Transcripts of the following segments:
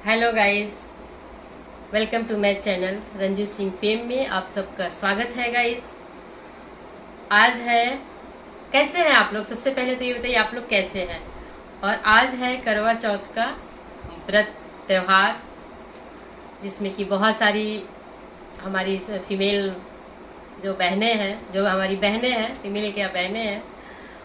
Hello guys, welcome to my channel Ranju Singh fame में आप सबका स्वागत है गाइस। आज है, कैसे हैं आप लोग? सबसे पहले तो ये बताइए आप लोग कैसे हैं। और आज है करवा चौथ का व्रत त्यौहार, जिसमें कि बहुत सारी हमारी फीमेल जो बहनें हैं, जो हमारी बहनें हैं, फीमेल क्या बहनें हैं,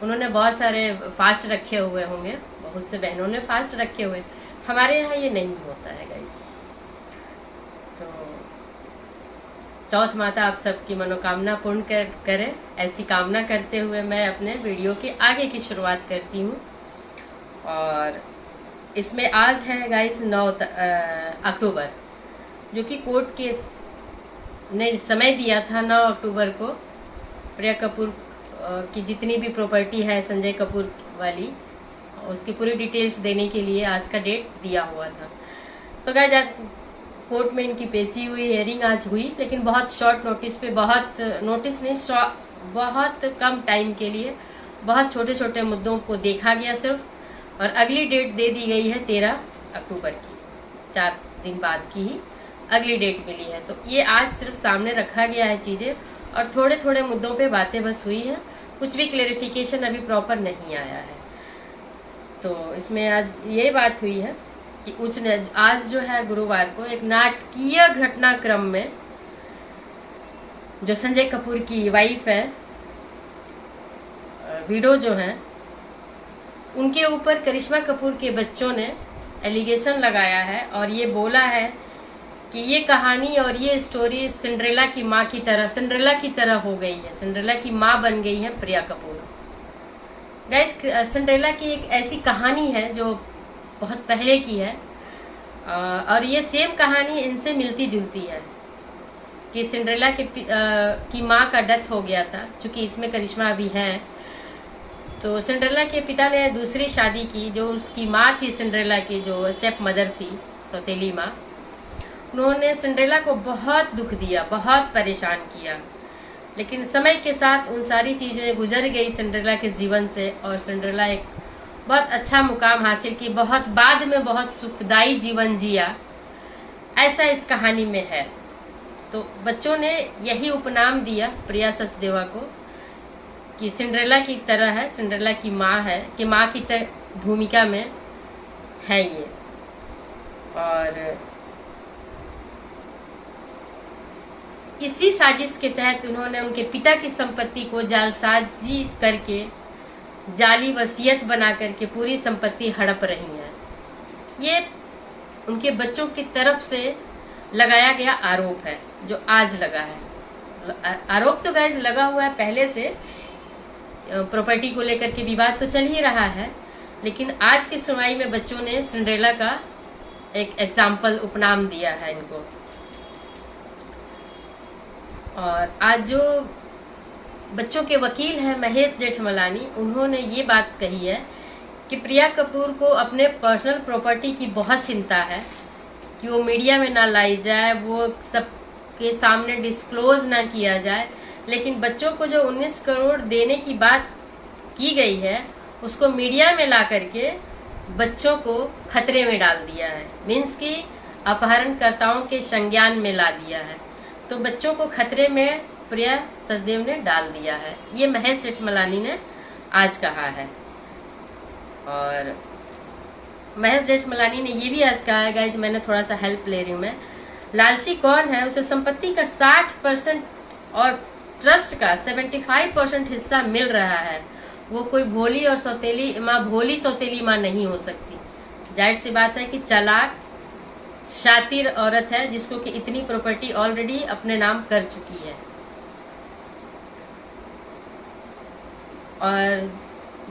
उन्होंने बहुत सारे फास्ट रखे हुए होंगे। बहुत से बहनों ने फास्ट रखे हुए। हमारे यहाँ ये नहीं होता है गाइस। तो चौथ माता आप सबकी मनोकामना पूर्ण करें, ऐसी कामना करते हुए मैं अपने वीडियो के आगे की शुरुआत करती हूँ। और इसमें आज है गाइस 9 अक्टूबर, जो कि कोर्ट के ने समय दिया था 9 अक्टूबर को प्रिया कपूर की जितनी भी प्रॉपर्टी है संजय कपूर वाली, उसकी पूरी डिटेल्स देने के लिए आज का डेट दिया हुआ था। तो गाइस आज कोर्ट में इनकी पेशी हुई, हियरिंग आज हुई, लेकिन बहुत शॉर्ट नोटिस पे, बहुत नोटिस नहीं, बहुत कम टाइम के लिए बहुत छोटे छोटे मुद्दों को देखा गया सिर्फ। और अगली डेट दे दी गई है 13 अक्टूबर की, 4 दिन बाद की ही अगली डेट मिली है। तो ये आज सिर्फ सामने रखा गया है चीज़ें, और थोड़े थोड़े मुद्दों पे बातें बस हुई हैं, कुछ भी क्लेरिफिकेशन अभी प्रॉपर नहीं आया है। तो इसमें आज ये बात हुई है कि आज जो है गुरुवार को एक नाटकीय घटनाक्रम में जो संजय कपूर की वाइफ है, विडो जो है, उनके ऊपर करिश्मा कपूर के बच्चों ने एलिगेशन लगाया है और ये बोला है कि ये कहानी और ये स्टोरी सिंड्रेला की माँ की तरह, सिंड्रेला की तरह हो गई है। सिंड्रेला की माँ बन गई है प्रिया कपूर। गाइस, सिंड्रेला की एक ऐसी कहानी है जो बहुत पहले की है, और ये सेम कहानी इनसे मिलती जुलती है कि सिंड्रेला की माँ का डेथ हो गया था। चूँकि इसमें करिश्मा भी है, तो सिंड्रेला के पिता ने दूसरी शादी की। जो उसकी माँ थी सिंड्रेला की, जो स्टेप मदर थी, सौतेली माँ, उन्होंने सिंड्रेला को बहुत दुख दिया, बहुत परेशान किया। लेकिन समय के साथ उन सारी चीज़ें गुजर गई सिंड्रेला के जीवन से, और सिंड्रेला एक बहुत अच्छा मुकाम हासिल की, बहुत बाद में बहुत सुखदायी जीवन जिया, ऐसा इस कहानी में है। तो बच्चों ने यही उपनाम दिया प्रिया सचदेवा को कि सिंड्रेला की तरह है, सिंड्रेला की माँ है, कि माँ की तरह भूमिका में है ये। और इसी साजिश के तहत उन्होंने उनके पिता की संपत्ति को जालसाजी करके, जाली वसीयत बना करके पूरी संपत्ति हड़प रही है। ये उनके बच्चों की तरफ से लगाया गया आरोप है, जो आज लगा है। आरोप तो गाइस लगा हुआ है पहले से, प्रॉपर्टी को लेकर के विवाद तो चल ही रहा है, लेकिन आज की सुनवाई में बच्चों ने सिंड्रेला का एक एग्जाम्पल, उपनाम दिया है इनको। और आज जो बच्चों के वकील हैं महेश जेठमलानी, उन्होंने ये बात कही है कि प्रिया कपूर को अपने पर्सनल प्रॉपर्टी की बहुत चिंता है कि वो मीडिया में ना लाई जाए, वो सबके सामने डिस्क्लोज ना किया जाए। लेकिन बच्चों को जो 19 करोड़ देने की बात की गई है, उसको मीडिया में ला करके बच्चों को खतरे में डाल दिया है। मीन्स कि अपहरणकर्ताओं के संज्ञान में ला दिया है। तो बच्चों को खतरे में प्रिया सचदेव ने डाल दिया है, ये महेश जेठमलानी ने आज कहा है। और महेश जेठमलानी ने ये भी आज कहा है, गाइज मैंने थोड़ा सा हेल्प ले रही हूँ मैं, लालची कौन है, उसे संपत्ति का 60% और ट्रस्ट का 75% हिस्सा मिल रहा है। वो कोई भोली और सौतेली माँ, भोली सौतेली माँ नहीं हो सकती। जाहिर सी बात है कि चालाक शातिर औरत है, जिसको कि इतनी प्रॉपर्टी ऑलरेडी अपने नाम कर चुकी है। और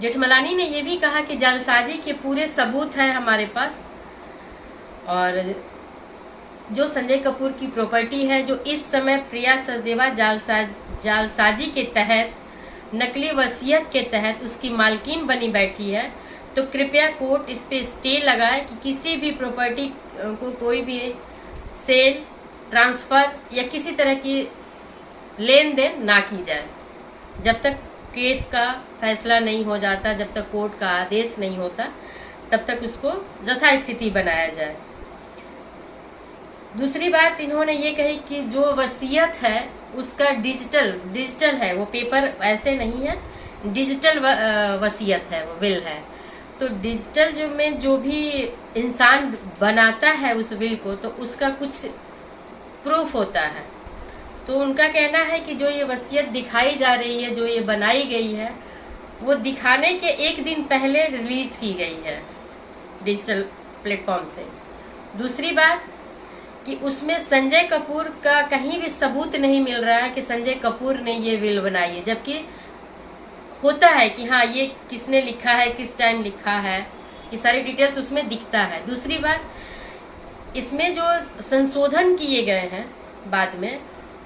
जेठमलानी ने यह भी कहा कि जालसाजी के पूरे सबूत हैं हमारे पास, और जो संजय कपूर की प्रॉपर्टी है, जो इस समय प्रिया सचदेवा जालसाजी के तहत, नकली वसीयत के तहत उसकी मालकिन बनी बैठी है, तो कृपया कोर्ट इस पे स्टे लगाए कि किसी भी प्रॉपर्टी को कोई भी सेल, ट्रांसफ़र या किसी तरह की लेन देन ना की जाए, जब तक केस का फैसला नहीं हो जाता, जब तक कोर्ट का आदेश नहीं होता, तब तक उसको यथास्थिति बनाया जाए। दूसरी बात इन्होंने ये कही कि जो वसीयत है उसका डिजिटल है, वो पेपर ऐसे नहीं है, डिजिटल वसीयत है, वो विल है। तो डिजिटल जो भी इंसान बनाता है उस विल को, तो उसका कुछ प्रूफ होता है। तो उनका कहना है कि जो ये वसीयत दिखाई जा रही है, जो ये बनाई गई है, वो दिखाने के एक दिन पहले रिलीज की गई है डिजिटल प्लेटफॉर्म से। दूसरी बात कि उसमें संजय कपूर का कहीं भी सबूत नहीं मिल रहा है कि संजय कपूर ने ये विल बनाई है, जबकि होता है कि हाँ ये किसने लिखा है, किस टाइम लिखा है, ये सारी डिटेल्स उसमें दिखता है। दूसरी बात, इसमें जो संशोधन किए गए हैं बाद में,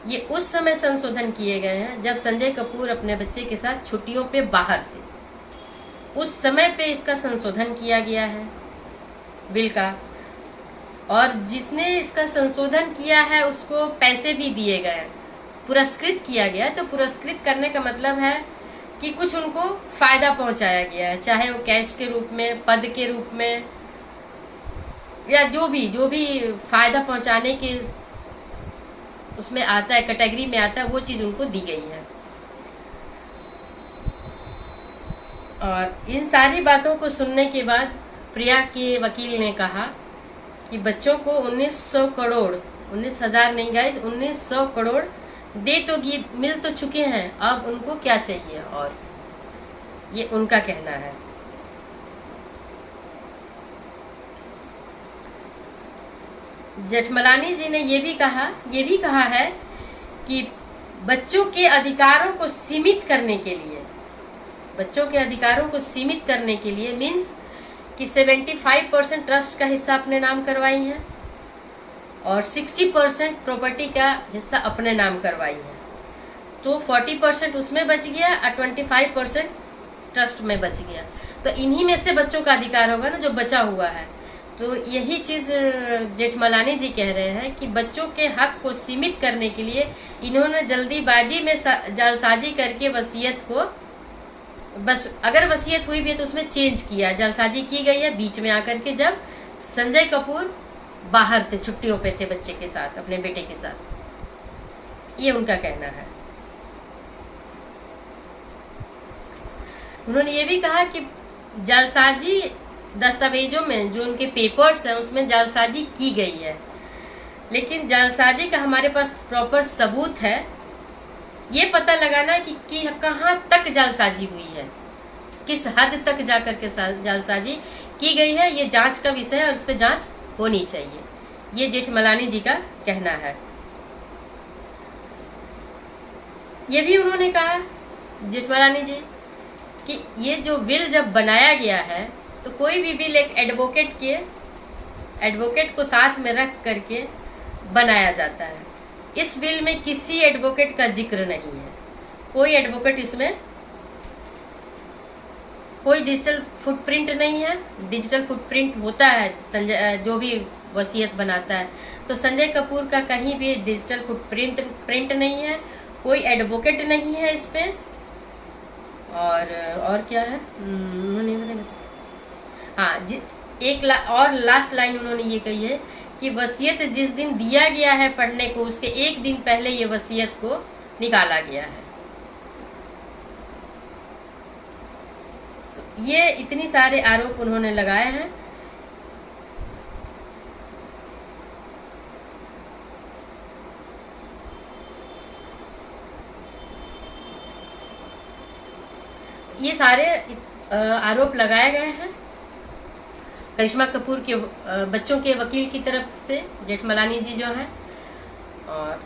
ये उस समय संशोधन किए गए हैं जब संजय कपूर अपने बच्चे के साथ छुट्टियों पे बाहर थे, उस समय पे इसका संशोधन किया गया है बिल का। और जिसने इसका संशोधन किया है उसको पैसे भी दिए गए, पुरस्कृत किया गया। तो पुरस्कृत करने का मतलब है कि कुछ उनको फायदा पहुंचाया गया है, चाहे वो कैश के रूप में, पद के रूप में, या जो भी फायदा पहुंचाने के उसमें आता है, कैटेगरी में आता है, वो चीज़ उनको दी गई है। और इन सारी बातों को सुनने के बाद प्रिया के वकील ने कहा कि बच्चों को 1900 करोड़, 19,000 नहीं गाइस, 1900 करोड़ मिल तो चुके हैं, अब उनको क्या चाहिए, और ये उनका कहना है। जेठमलानी जी ने ये भी कहा है कि बच्चों के अधिकारों को सीमित करने के लिए मीन्स कि 75% ट्रस्ट का हिस्सा अपने नाम करवाई है और 60% प्रॉपर्टी का हिस्सा अपने नाम करवाई है। तो 40% उसमें बच गया और 25% ट्रस्ट में बच गया। तो इन्हीं में से बच्चों का अधिकार होगा ना, जो बचा हुआ है। तो यही चीज़ जेठमलानी जी कह रहे हैं कि बच्चों के हक को सीमित करने के लिए इन्होंने जल्दीबाजी में जालसाजी करके वसीयत को, बस अगर वसीयत हुई भी है तो उसमें चेंज किया, जालसाजी की गई है बीच में आकर के, जब संजय कपूर बाहर थे, छुट्टियों पे थे बच्चे के साथ, अपने बेटे के साथ। ये उनका कहना है। उन्होंने ये भी कहा कि जालसाजी दस्तावेजों में जो उनके पेपर्स हैं उसमें जालसाजी की गई है, लेकिन जालसाजी का हमारे पास प्रॉपर सबूत है। ये पता लगाना कि कहाँ तक जालसाजी हुई है, किस हद तक जाकर के जालसाजी की गई है, ये जांच का विषय है और उस पर जांच होनी चाहिए। ये जेठमलानी जी का कहना है। ये भी उन्होंने कहा जेठमलानी जी कि ये जो बिल जब बनाया गया है तो कोई भी बिल एक एडवोकेट को साथ में रख करके बनाया जाता है। इस बिल में किसी एडवोकेट का जिक्र नहीं है, कोई एडवोकेट इसमें, कोई डिजिटल फुटप्रिंट नहीं है। डिजिटल फुटप्रिंट होता है संजय जो भी वसीयत बनाता है, तो संजय कपूर का कहीं भी डिजिटल फुटप्रिंट नहीं है, कोई एडवोकेट नहीं है इस पे। और क्या है हाँ, एक और लास्ट लाइन उन्होंने ये कही है कि वसीयत जिस दिन दिया गया है पढ़ने को, उसके एक दिन पहले ये वसीयत को निकाला गया है। तो ये इतनी सारे आरोप उन्होंने लगाए हैं। ये सारे आरोप लगाए गए हैं करिश्मा कपूर के बच्चों के वकील की तरफ से, जेठमलानी जी जो हैं। और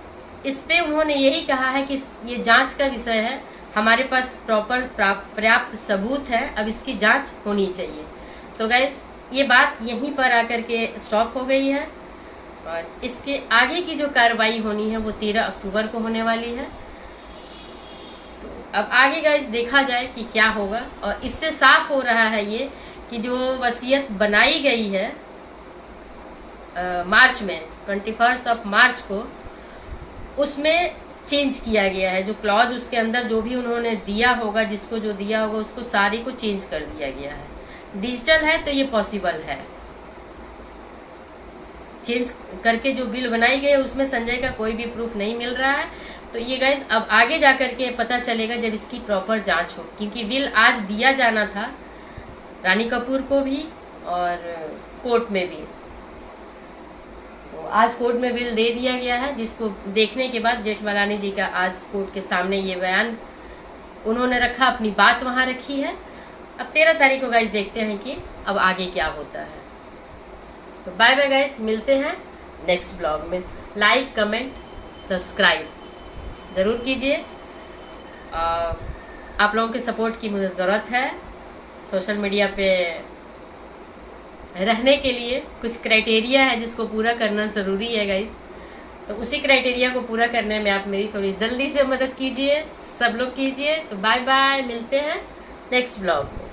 इस पे उन्होंने यही कहा है कि ये जांच का विषय है, हमारे पास पर्याप्त सबूत है, अब इसकी जांच होनी चाहिए। तो गाइस ये बात यहीं पर आकर के स्टॉप हो गई है और इसके आगे की जो कार्रवाई होनी है वो 13 अक्टूबर को होने वाली है। तो अब आगे गाइस देखा जाए कि क्या होगा। और इससे साफ हो रहा है ये कि जो वसीयत बनाई गई है मार्च में 21 मार्च को, उसमें चेंज किया गया है। जो क्लॉज उसके अंदर जो भी उन्होंने दिया होगा, जिसको जो दिया होगा उसको सारी को चेंज कर दिया गया है। डिजिटल है तो ये पॉसिबल है। चेंज करके जो बिल बनाई गई है उसमें संजय का कोई भी प्रूफ नहीं मिल रहा है। तो ये गाइज अब आगे जा कर के पता चलेगा जब इसकी प्रॉपर जांच हो, क्योंकि बिल आज दिया जाना था रानी कपूर को भी और कोर्ट में भी। तो आज कोर्ट में बिल दे दिया गया है, जिसको देखने के बाद जेठमलानी जी का आज कोर्ट के सामने ये बयान उन्होंने रखा, अपनी बात वहाँ रखी है। अब 13 तारीख को गाइज देखते हैं कि अब आगे क्या होता है। तो बाय बाय गाइज, मिलते हैं नेक्स्ट ब्लॉग में। लाइक कमेंट सब्सक्राइब ज़रूर कीजिए। आप लोगों के सपोर्ट की मुझे ज़रूरत है। सोशल मीडिया पे रहने के लिए कुछ क्राइटेरिया है जिसको पूरा करना ज़रूरी है गाइज। तो उसी क्राइटेरिया को पूरा करने में आप मेरी थोड़ी जल्दी से मदद कीजिए, सब लोग कीजिए। तो बाय बाय, मिलते हैं नेक्स्ट ब्लॉग में।